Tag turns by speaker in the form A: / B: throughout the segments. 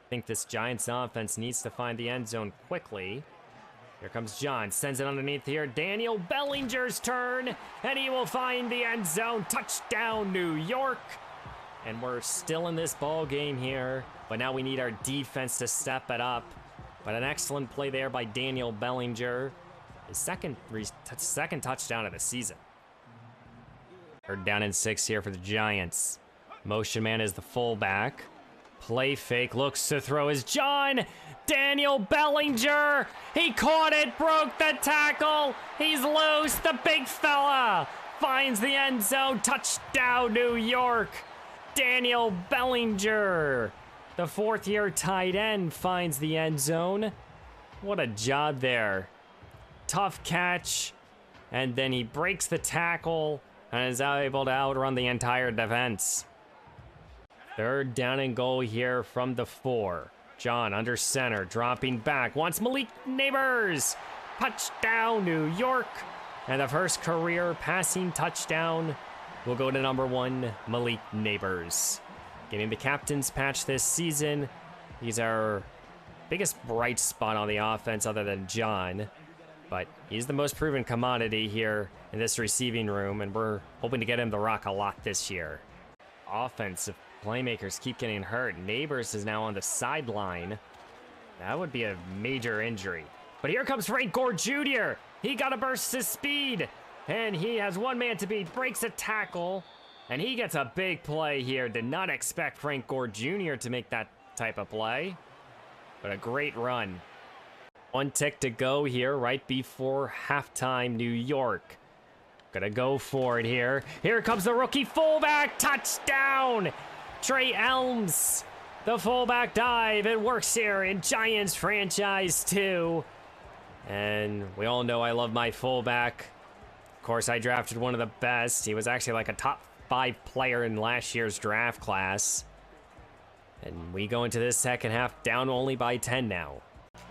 A: I think this Giants offense needs to find the end zone quickly. Here comes John, sends it underneath here. Daniel Bellinger's turn, and he will find the end zone. Touchdown, New York. And we're still in this ball game here, but now we need our defense to step it up. But an excellent play there by Daniel Bellinger. His second touchdown of the season. Third down and 6 here for the Giants. Motion man is the fullback. Play fake, looks to throw is John. Daniel Bellinger. He caught it, broke the tackle. He's loose, the big fella. Finds the end zone, touchdown New York. Daniel Bellinger. The fourth-year tight end finds the end zone. What a job there. Tough catch. And then he breaks the tackle and is able to outrun the entire defense. Third down and goal here from the 4. John under center, dropping back. Wants Malik Neighbors. Touchdown, New York. And the first career passing touchdown will go to number 1, Malik Neighbors. Getting the captain's patch this season. He's our biggest bright spot on the offense other than John. But he's the most proven commodity here in this receiving room, and we're hoping to get him to rock a lot this year. Offensive playmakers keep getting hurt. Neighbors is now on the sideline. That would be a major injury. But here comes Frank Gore Jr. He got a burst to speed, and he has one man to beat, breaks a tackle, and he gets a big play here. Did not expect Frank Gore Jr. to make that type of play, but a great run. 1 tick to go here right before halftime. New York gonna go for it here. Here comes the rookie fullback, touchdown! Trey Elms, the fullback dive. It works here in Giants franchise 2. And we all know I love my fullback. Of course, I drafted one of the best. He was actually like a top 5 player in last year's draft class. And we go into this second half down only by 10 now.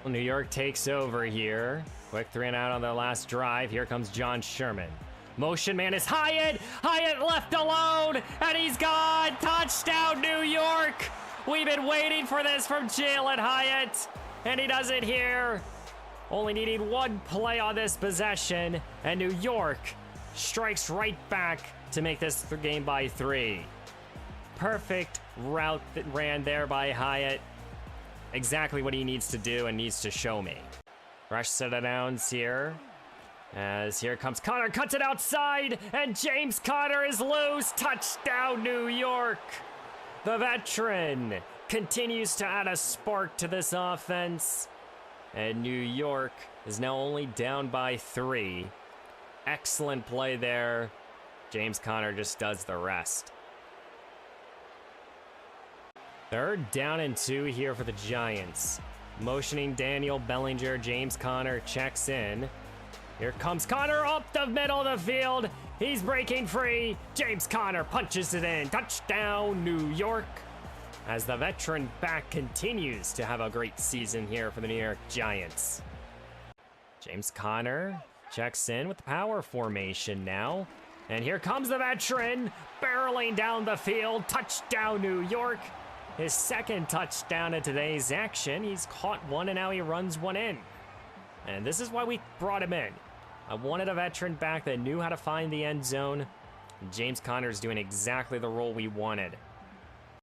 A: Well, New York takes over here. Quick 3 and out on the last drive. Here comes John Sherman. Motion man is Hyatt. Hyatt left alone, and he's gone. Touchdown, New York. We've been waiting for this from Jalen Hyatt, and he does it here. Only needing 1 play on this possession, and New York strikes right back to make this game by 3. Perfect route that ran there by Hyatt. Exactly what he needs to do and needs to show me. Fresh set of downs here. As here comes Connor, cuts it outside, and James Conner is loose. Touchdown, New York. The veteran continues to add a spark to this offense. And New York is now only down by 3. Excellent play there. James Conner just does the rest. Third down and 2 here for the Giants. Motioning Daniel Bellinger, James Conner checks in. Here comes Conner up the middle of the field. He's breaking free. James Conner punches it in. Touchdown, New York. As the veteran back continues to have a great season here for the New York Giants. James Conner checks in with the power formation now. And here comes the veteran barreling down the field. Touchdown, New York. His second touchdown of today's action. He's caught one, and now he runs one in. And this is why we brought him in. I wanted a veteran back that knew how to find the end zone. And James Conner's doing exactly the role we wanted.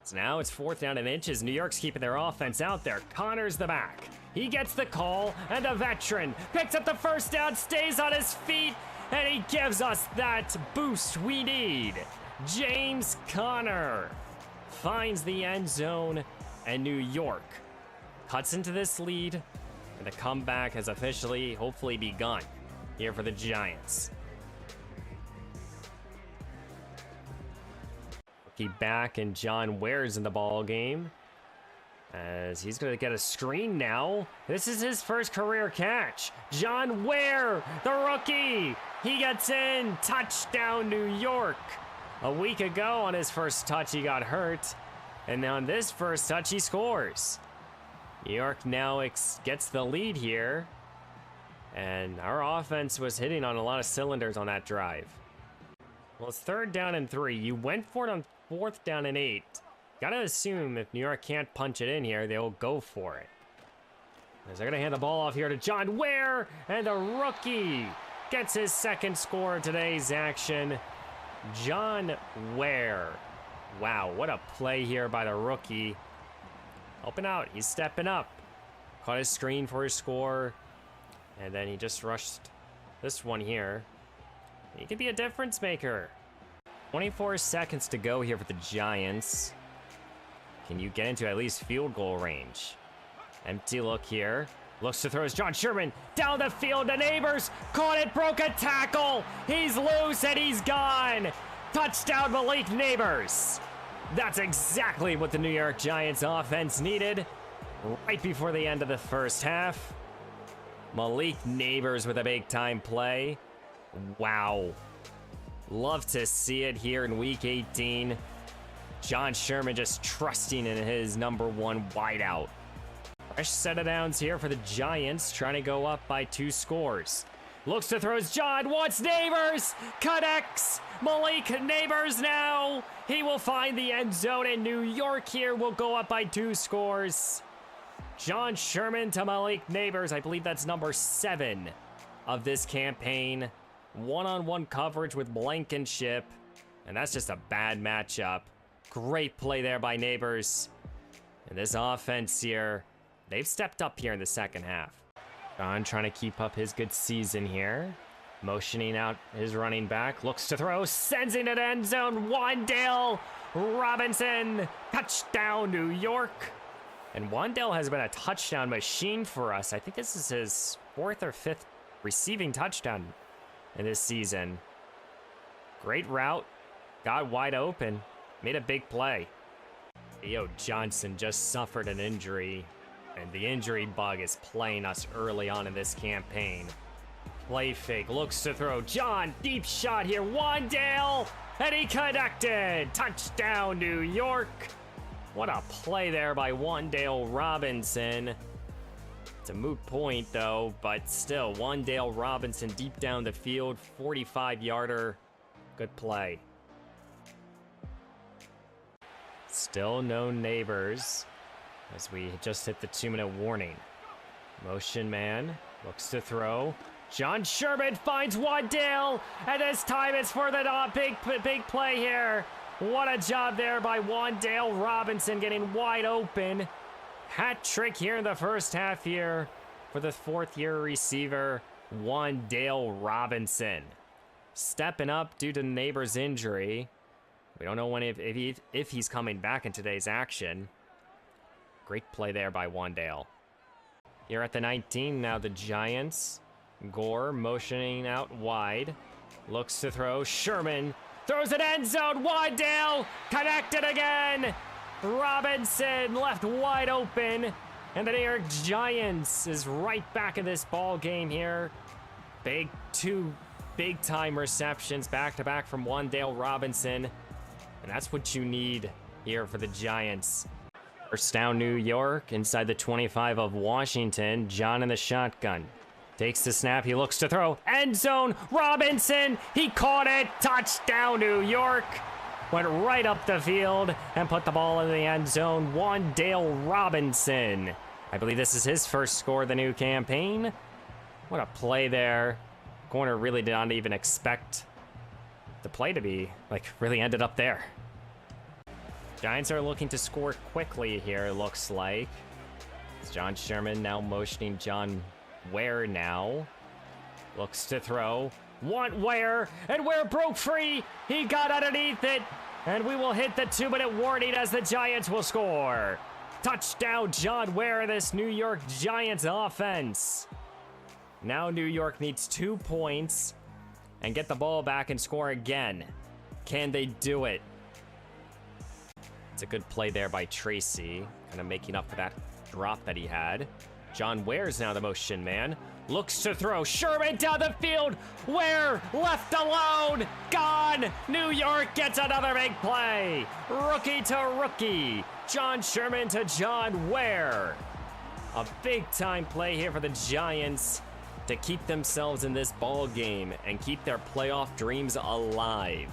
A: So now it's 4th down and inches. New York's keeping their offense out there. Conner's the back. He gets the call, and the veteran picks up the first down, stays on his feet, and he gives us that boost we need. James Conner finds the end zone, and New York cuts into this lead, and the comeback has officially, hopefully, begun here for the Giants. Rookie back, and John Ware's in the ball game, as he's going to get a screen now. This is his first career catch. John Ware, the rookie, he gets in. Touchdown, New York. A week ago on his first touch, he got hurt, and on this first touch, he scores. New York now gets the lead here, and our offense was hitting on a lot of cylinders on that drive. Well, it's 3rd down and 3. You went for it on 4th down and 8. Gotta assume if New York can't punch it in here, they'll go for it. As they're gonna hand the ball off here to John Ware, and the rookie gets his second score of today's action. John Ware. Wow, what a play here by the rookie. Helping out, he's stepping up. Caught his screen for his score, and then he just rushed this one here. He could be a difference maker. 24 seconds to go here for the Giants. Can you get into at least field goal range? Empty look here. Looks to throw as John Sherman down the field to Neighbors. Caught it, broke a tackle. He's loose and he's gone. Touchdown Malik Neighbors. That's exactly what the New York Giants offense needed right before the end of the first half. Malik Neighbors with a big time play. Wow. Love to see it here in week 18. John Sherman just trusting in his number one wideout. Fresh set of downs here for the Giants, trying to go up by 2 scores. Looks to throw as John wants Neighbors, connects. Malik Neighbors now. He will find the end zone, and New York here will go up by 2 scores. John Sherman to Malik Neighbors. I believe that's number 7 of this campaign. One-on-one coverage with Blankenship, and that's just a bad matchup. Great play there by Neighbors. And this offense here, they've stepped up here in the second half. John trying to keep up his good season here. Motioning out his running back. Looks to throw. Sends into the end zone. Wandale Robinson. Touchdown, New York. And Wandale has been a touchdown machine for us. I think this is his 4th or 5th receiving touchdown in this season. Great route. Got wide open. Made a big play. Theo Johnson just suffered an injury, and the injury bug is playing us early on in this campaign. Play fake, looks to throw. John, deep shot here. Wandale, and he connected. Touchdown, New York. What a play there by Wandale Robinson. It's a moot point, though, but still, Wandale Robinson deep down the field, 45-yarder. Good play. Still no Neighbors, as we just hit the 2-minute warning. Motion man, looks to throw. John Sherman finds Wandale, and this time it's for the big play here. What a job there by Wandale Robinson, getting wide open. Hat trick here in the first half here for the 4th-year receiver, Wandale Robinson. Stepping up due to Neighbors' injury. We don't know when if he's coming back in today's action. Great play there by Wandale. Here at the 19, now the Giants. Gore motioning out wide. Looks to throw. Sherman throws it end zone. Wandale connected again. Robinson left wide open. And the New York Giants is right back in this ball game here. 2 big-time receptions back-to-back from Wandale Robinson. And that's what you need here for the Giants. First down, New York, inside the 25 of Washington. John in the shotgun. Takes the snap, he looks to throw. End zone, Robinson, he caught it. Touchdown, New York. Went right up the field and put the ball in the end zone. Wandale Robinson. I believe this is his first score of the new campaign. What a play there. Corner really did not even expect the play to be, really ended up there. Giants are looking to score quickly here, it looks like. It's John Sherman now motioning John Ware now. Looks to throw. Want Ware, and Ware broke free. He got underneath it, and we will hit the 2-minute warning as the Giants will score. Touchdown, John Ware, this New York Giants offense. Now New York needs 2 points and get the ball back and score again. Can they do it? It's a good play there by Tracy, kind of making up for that drop that he had. John Ware's now the motion man. Looks to throw. Sherman down the field. Ware left alone. Gone. New York gets another big play. Rookie to rookie. John Sherman to John Ware. A big-time play here for the Giants to keep themselves in this ball game and keep their playoff dreams alive.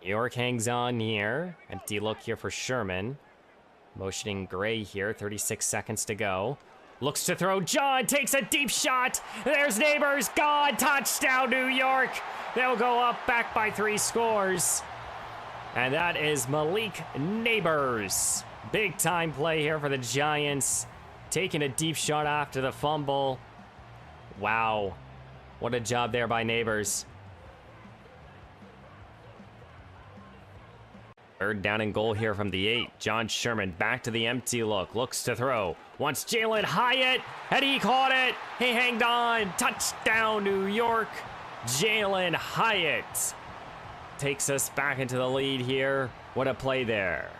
A: New York hangs on here. Empty look here for Sherman. Motioning Gray here, 36 seconds to go. Looks to throw, John takes a deep shot. There's Neighbors, gone, touchdown New York. They'll go up back by 3 scores. And that is Malik Neighbors. Big time play here for the Giants. Taking a deep shot after the fumble. Wow, what a job there by Neighbors. 3rd down and goal here from the 8. John Sherman back to the empty look. Looks to throw. Wants Jalen Hyatt. And he caught it. He hanged on. Touchdown, New York. Jalen Hyatt takes us back into the lead here. What a play there.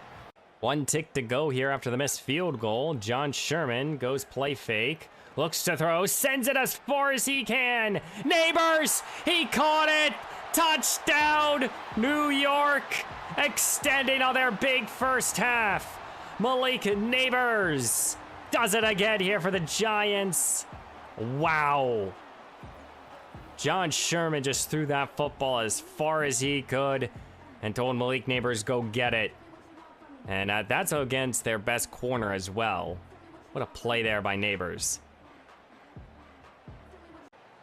A: 1 tick to go here after the missed field goal. John Sherman goes play fake. Looks to throw. Sends it as far as he can. Neighbors. He caught it. Touchdown, New York. Extending on their big first half. Malik Neighbors does it again here for the Giants. Wow. John Sherman just threw that football as far as he could and told Malik Neighbors go get it. And that's against their best corner as well. What a play there by Neighbors.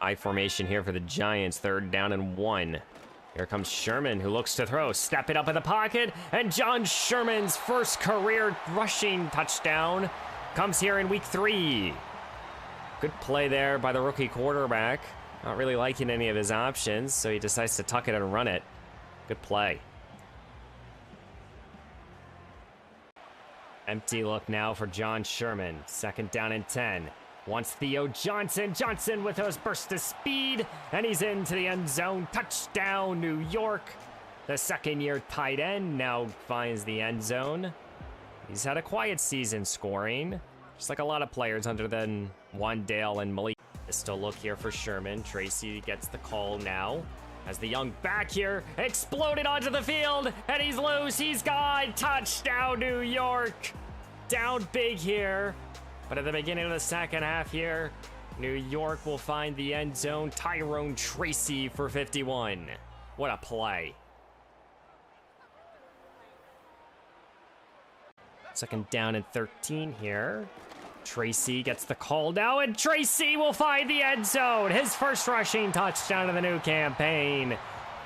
A: I formation here for the Giants, 3rd down and 1. Here comes Sherman, who looks to throw. Step it up in the pocket, and John Sherman's first career rushing touchdown comes here in week 3. Good play there by the rookie quarterback. Not really liking any of his options, so he decides to tuck it and run it. Good play. Empty look now for John Sherman. 2nd down and 10. Wants Theo Johnson. Johnson with those bursts of speed. And he's into the end zone. Touchdown, New York. The 2nd-year tight end now finds the end zone. He's had a quiet season scoring, just like a lot of players other than Wandale and Malik. Still look here for Sherman. Tracy gets the call now. As the young back here exploded onto the field. And he's loose. He's gone. Touchdown, New York. Down big here. But at the beginning of the 2nd half here, New York will find the end zone. Tyrone Tracy for 51. What a play. 2nd down and 13 here. Tracy gets the call now, and Tracy will find the end zone. His first rushing touchdown of the new campaign.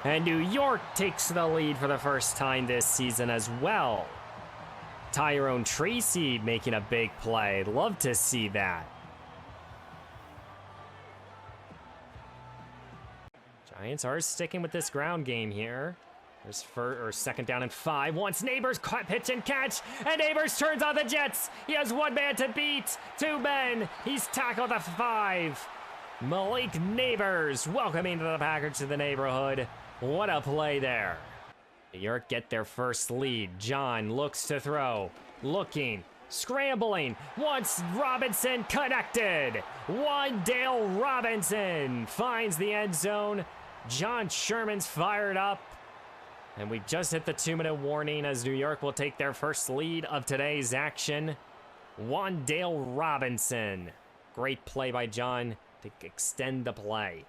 A: And New York takes the lead for the first time this season as well. Tyrone Tracy making a big play. Love to see that. Giants are sticking with this ground game here. There's 2nd down and 5. Wants Neighbors, caught pitch and catch, and Neighbors turns on the Jets. He has 1 man to beat, 2 men. He's tackled at 5. Malik Neighbors welcoming the Packers to the neighborhood. What a play there. New York get their first lead. John looks to throw. Looking. Scrambling. Wants Robinson connected. Wandale Robinson finds the end zone. John Sherman's fired up. And we just hit the 2-minute warning as New York will take their first lead of today's action. Wandale Robinson. Great play by John to extend the play.